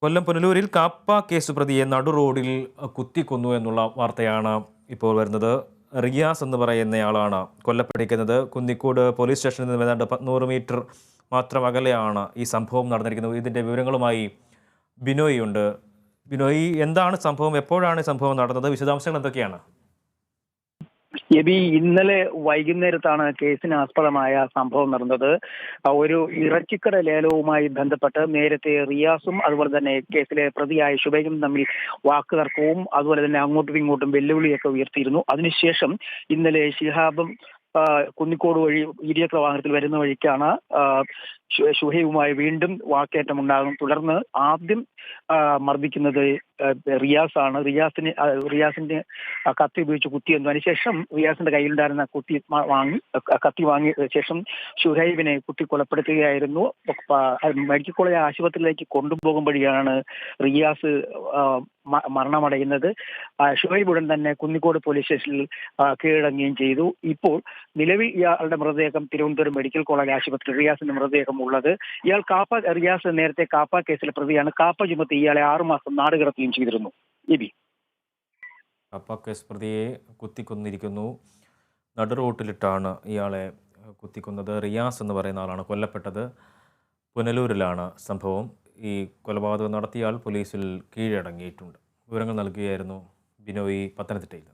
കൊല്ലം പുനലൂരിൽ KAAPA case പ്രതിയെ നടുറോഡിൽ കുത്തിക്കൊന്നു എന്നുള്ള വാർത്തയാണ് ഇപ്പോൾ വരുന്നത്. റിയാസ് എന്ന് പറയുന്നയാളാണ് കൊല്ലപ്പെട്ടിരിക്കുന്നത്. കുന്നിക്കോട് പോലീസ് സ്റ്റേഷനിൽ നിന്ന് ഏതാണ്ട് 100 മീറ്റർ മാത്രം അകലെയാണ് ഈ സംഭവം നടന്നിരിക്കുന്നത്. ഇതിൻ്റെ വിവരങ്ങളുമായി ബിനോയ് ഉണ്ട്. ബിനോയ്, എന്താണ് സംഭവം? എപ്പോഴാണ് ഈ സംഭവം നടന്നത്? വിശദാംശങ്ങൾ എന്തൊക്കെയാണ്? എബി, ഇന്നലെ വൈകുന്നേരത്താണ് കേസിന് ആസ്പദമായ സംഭവം നടന്നത്. ഒരു ഇറച്ചിക്കട ലേലവുമായി ബന്ധപ്പെട്ട് നേരത്തെ റിയാസും അതുപോലെ തന്നെ കേസിലെ പ്രതിയായ ശുഭയും തമ്മിൽ വാക്കുതർക്കവും അതുപോലെ തന്നെ അങ്ങോട്ടും ഇങ്ങോട്ടും വെല്ലുവിളിയൊക്കെ ഉയർത്തിയിരുന്നു. അതിനുശേഷം ഇന്നലെ ശിഹാബും കുന്നിക്കോട് വഴി ഇരുചക്ര വാഹനത്തിൽ വരുന്ന വഴിക്കാണ് ഷുഹൈബുമായി വീണ്ടും വാക്കേറ്റമുണ്ടാകും. തുടർന്ന് ആദ്യം മർദ്ദിക്കുന്നത് റിയാസാണ്. റിയാസിന്റെ കത്തി ഉപയോഗിച്ച് കുത്തിയെന്നു. അതിനുശേഷം റിയാസിന്റെ കയ്യിലുണ്ടായിരുന്ന കത്തി വാങ്ങിയ ശേഷം ഷുഹൈബിനെ കുത്തി കൊലപ്പെടുത്തുകയായിരുന്നു. മെഡിക്കൽ കോളേജ് ആശുപത്രിയിലേക്ക് കൊണ്ടുപോകുമ്പോഴാണ് റിയാസ് മരണമടയുന്നത്. ഷുഹൈബ് ഉടൻ തന്നെ കുന്നിക്കോട് പോലീസ് സ്റ്റേഷനിൽ കീഴടങ്ങുകയും ചെയ്തു. ഇപ്പോൾ നിലവിൽ ഇയാളുടെ മൃതദേഹം തിരുവനന്തപുരം മെഡിക്കൽ കോളേജ് ആശുപത്രി, റിയാസിന്റെ മൃതദേഹം ഉള്ളത്. റിയാസ് നേരത്തെ കാപ്പ കേസിലെ പ്രതിയാണ്. കാപ്പ ചുമത്തി ഇയാളെ 6 മാസം നാട് കടത്തുകയും ചെയ്തിരുന്നു. കാപ്പ കേസ് പ്രതിയെ കുത്തിക്കൊന്നിരിക്കുന്നു. നടുറോട്ടിലിട്ടാണ് ഇയാളെ കുത്തിക്കൊന്നത്. റിയാസ് എന്ന് പറയുന്ന ആളാണ് കൊല്ലപ്പെട്ടത്. പുനലൂരിലാണ് സംഭവം. ഈ കൊലപാതകം നടത്തിയ ആൾ പോലീസിൽ കീഴടങ്ങിയിട്ടുണ്ട്. വിവരങ്ങൾ നൽകുകയായിരുന്നു ബിനോയ് പത്തനംതിട്ടയിൽ.